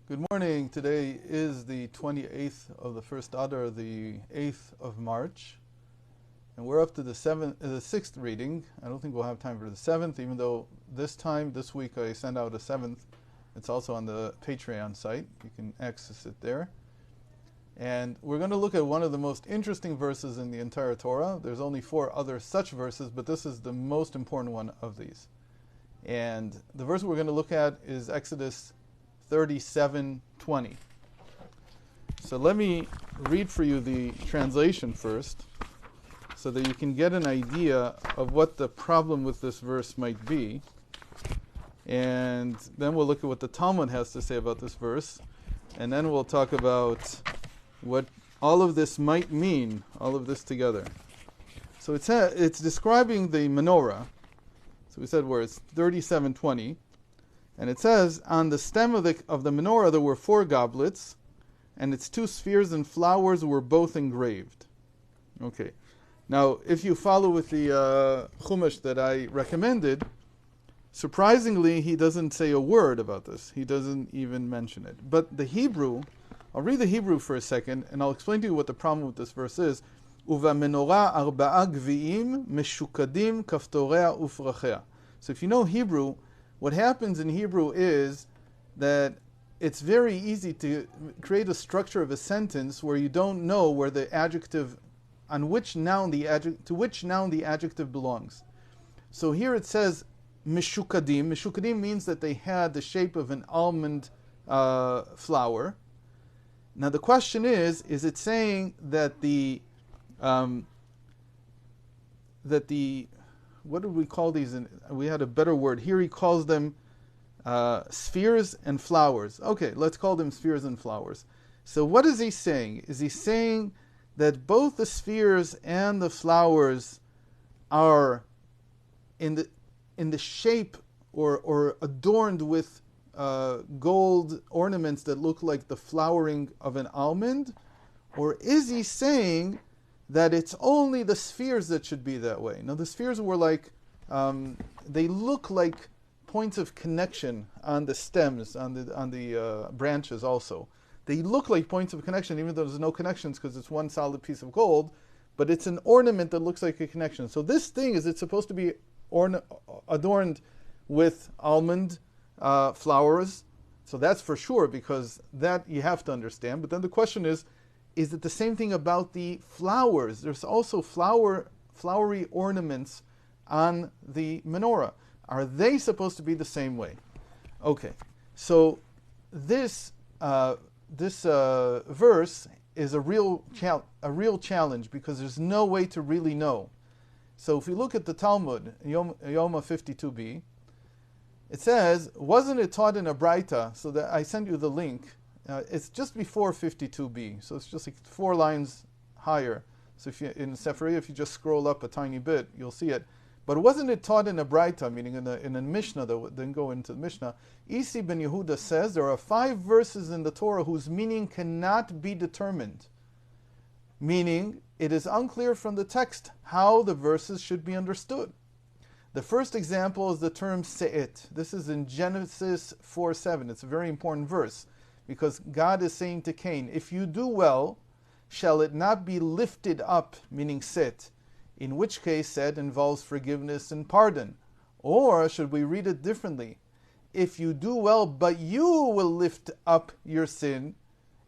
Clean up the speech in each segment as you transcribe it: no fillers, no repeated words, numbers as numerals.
Good morning. Today is the 28th of the first Adar, the 8th of March. And we're up to the 6th reading. I don't think we'll have time for the 7th, even though this week I send out a 7th. It's also on the Patreon site. You can access it there. And we're going to look at one of the most interesting verses in the entire Torah. There's only 4 other such verses, but this is the most important one of these. And the verse we're going to look at is Exodus 37:20. So let me read for you the translation first, so that you can get an idea of what the problem with this verse might be. And then we'll look at what the Talmud has to say about this verse. And then we'll talk about what all of this might mean, all of this together. So it's describing the menorah. So we said where it's 37:20. And it says, on the stem of the menorah there were 4 goblets, and its 2 spheres and flowers were both engraved. Okay. Now, if you follow with the Chumash that I recommended, surprisingly, he doesn't say a word about this. He doesn't even mention it. But the Hebrew, I'll read the Hebrew for a second, and I'll explain to you what the problem with this verse is. Uva menorah arba'a gvi'im meshukadim kaftorea ufrachea. So if you know Hebrew, what happens in Hebrew is that it's very easy to create a structure of a sentence where you don't know where the adjective, to which noun the adjective belongs. So here it says mishukadim. Mishukadim means that they had the shape of an almond flower. Now the question is it saying that the what did we call these? We had a better word. Here he calls them spheres and flowers. Okay, let's call them spheres and flowers. So what is he saying? Is he saying that both the spheres and the flowers are in the shape or adorned with gold ornaments that look like the flowering of an almond? Or is he saying that it's only the spheres that should be that way? Now, the spheres were like, they look like points of connection on the stems, on the branches also. They look like points of connection, even though there's no connections because it's one solid piece of gold, but it's an ornament that looks like a connection. So this thing, is it supposed to be adorned with almond flowers? So that's for sure, because that you have to understand. But then the question is it the same thing about the flowers? There's also flowery ornaments on the menorah. Are they supposed to be the same way? Okay, so this verse is a real challenge, because there's no way to really know. So if we look at the Talmud, Yoma 52b, it says, wasn't it taught in a Braita? So that I send you the link. It's just before 52b, so it's just like 4 lines higher. So if you in Sefer, if you just scroll up a tiny bit, you'll see it. But wasn't it taught in a Braita, meaning in a Mishnah that didn't go into the Mishnah? Isi ben Yehuda says there are 5 verses in the Torah whose meaning cannot be determined. Meaning, it is unclear from the text how the verses should be understood. The first example is the term se'et. This is in Genesis 4:7. It's a very important verse, because God is saying to Cain, if you do well, shall it not be lifted up, meaning set, in which case set involves forgiveness and pardon. Or should we read it differently? If you do well, but you will lift up your sin,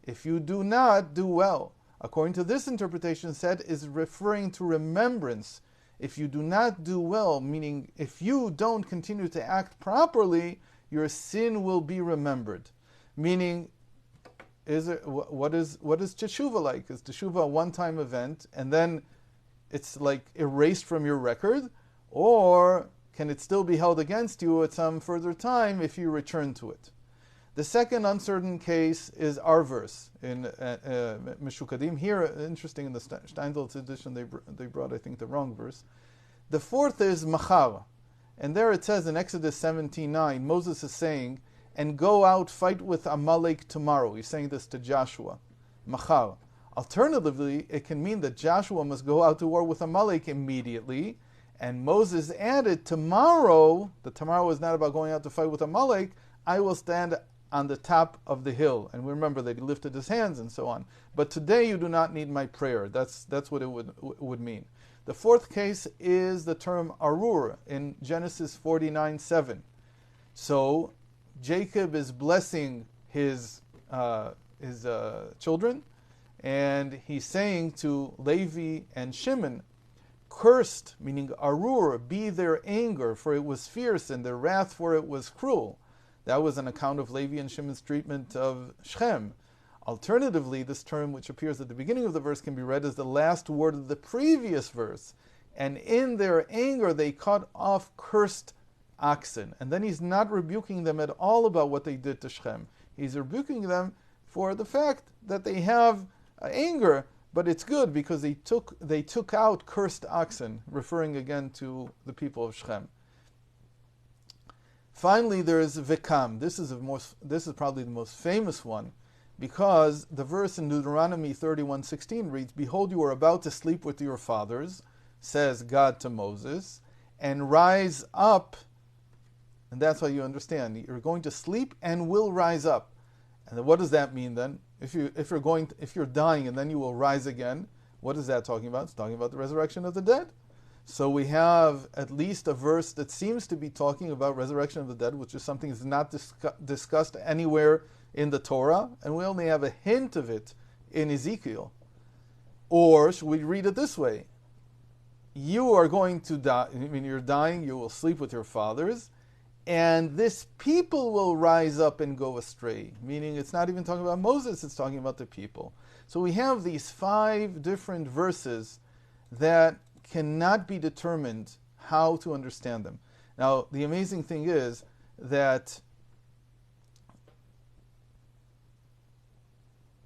if you do not do well. According to this interpretation, set is referring to remembrance. If you do not do well, meaning if you don't continue to act properly, your sin will be remembered. Meaning, what is teshuva like? Is teshuva a one-time event and then it's like erased from your record? Or can it still be held against you at some further time if you return to it? The second uncertain case is our verse in Meshukadim. Here, interesting, in the Steinsaltz edition, they brought, I think, the wrong verse. The fourth is Machar. And there it says in Exodus 17:9, Moses is saying, and go out, fight with Amalek tomorrow. He's saying this to Joshua. Machar. Alternatively, it can mean that Joshua must go out to war with Amalek immediately, and Moses added tomorrow, the tomorrow is not about going out to fight with Amalek, I will stand on the top of the hill. And we remember that he lifted his hands and so on. But today you do not need my prayer. That's what it would mean. The fourth case is the term arur in Genesis 49:7. So Jacob is blessing his children, and he's saying to Levi and Shimon, "Cursed," meaning arur, "be their anger, for it was fierce, and their wrath, for it was cruel." That was an account of Levi and Shimon's treatment of Shechem. Alternatively, this term, which appears at the beginning of the verse, can be read as the last word of the previous verse. And in their anger, they cut off cursed oxen. And then he's not rebuking them at all about what they did to Shechem. He's rebuking them for the fact that they have anger, but it's good because they took out cursed oxen, referring again to the people of Shechem. Finally, there is Vekam. This is probably the most famous one, because the verse in Deuteronomy 31:16 reads, "Behold, you are about to sleep with your fathers," says God to Moses, "and rise up." And that's how you understand. You're going to sleep and will rise up. And then what does that mean then? If you're dying and then you will rise again, what is that talking about? It's talking about the resurrection of the dead. So we have at least a verse that seems to be talking about resurrection of the dead, which is something that's not discussed anywhere in the Torah, and we only have a hint of it in Ezekiel. Or should we read it this way? You are going to die, I mean, you're dying, you will sleep with your fathers, and this people will rise up and go astray. Meaning it's not even talking about Moses, it's talking about the people. So we have these 5 different verses that cannot be determined how to understand them. Now, the amazing thing is that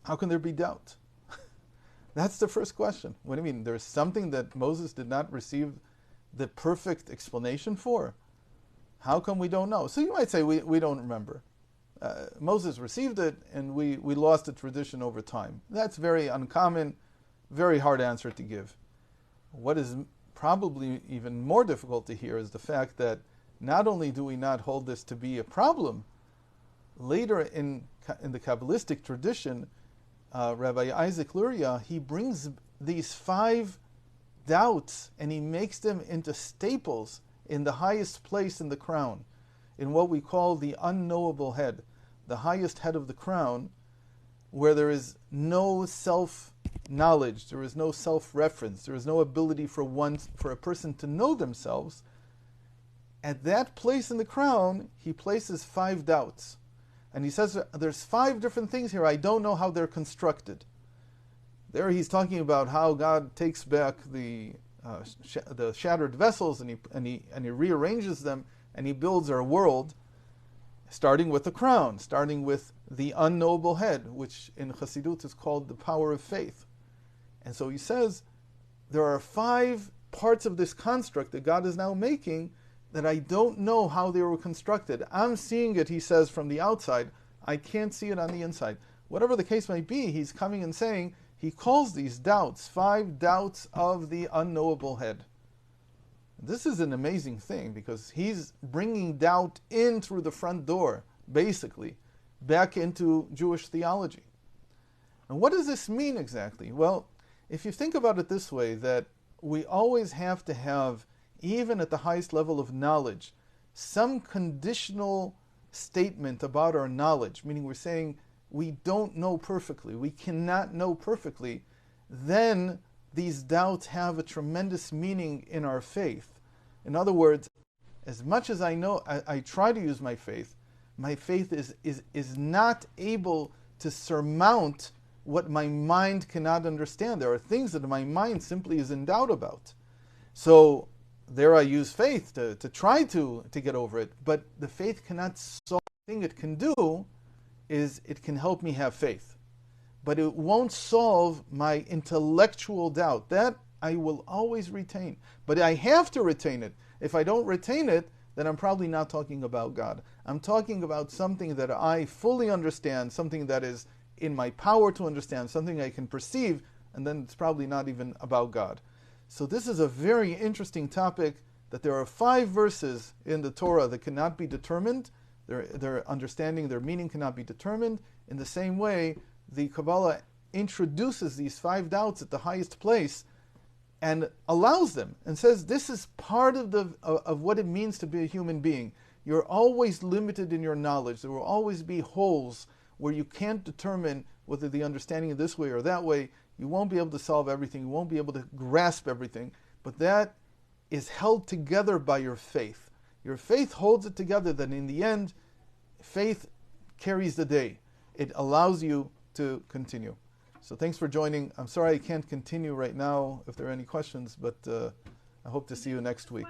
how can there be doubt? That's the first question. What do you mean? There's something that Moses did not receive the perfect explanation for? How come we don't know? So you might say we don't remember. Moses received it and we lost the tradition over time. That's very uncommon, very hard answer to give. What is probably even more difficult to hear is the fact that not only do we not hold this to be a problem, later in the Kabbalistic tradition, Rabbi Isaac Luria, he brings these 5 doubts and he makes them into staples in the highest place in the crown, in what we call the unknowable head, the highest head of the crown, where there is no self-knowledge, there is no self-reference, there is no ability for a person to know themselves. At that place in the crown, he places 5 doubts. And he says there's 5 different things here, I don't know how they're constructed. There he's talking about how God takes back the shattered vessels and he rearranges them and he builds our world, starting with the crown, starting with the unknowable head, which in Chassidut is called the power of faith. And so he says there are 5 parts of this construct that God is now making that I don't know how they were constructed. I'm seeing it, he says, from the outside. I can't see it on the inside. Whatever the case might be, he's coming and saying, he calls these doubts 5 doubts of the unknowable head. This is an amazing thing because he's bringing doubt in through the front door, basically, back into Jewish theology. And what does this mean exactly? Well, if you think about it this way, that we always have to have, even at the highest level of knowledge, some conditional statement about our knowledge, meaning we're saying we don't know perfectly, we cannot know perfectly, then these doubts have a tremendous meaning in our faith. In other words, as much as I know, I try to use my faith is not able to surmount what my mind cannot understand. There are things that my mind simply is in doubt about. So there I use faith to try to get over it, but the faith cannot solve. The thing it can do is it can help me have faith. But it won't solve my intellectual doubt. That I will always retain. But I have to retain it. If I don't retain it, then I'm probably not talking about God. I'm talking about something that I fully understand, something that is in my power to understand, something I can perceive, and then it's probably not even about God. So this is a very interesting topic, that there are 5 verses in the Torah that cannot be determined, their understanding, their meaning cannot be determined. In the same way, the Kabbalah introduces these 5 doubts at the highest place and allows them and says this is part of what it means to be a human being. You're always limited in your knowledge. There will always be holes where you can't determine whether the understanding is this way or that way. You won't be able to solve everything. You won't be able to grasp everything. But that is held together by your faith. Your faith holds it together, that in the end, faith carries the day. It allows you to continue. So thanks for joining. I'm sorry I can't continue right now if there are any questions, but I hope to see you next week.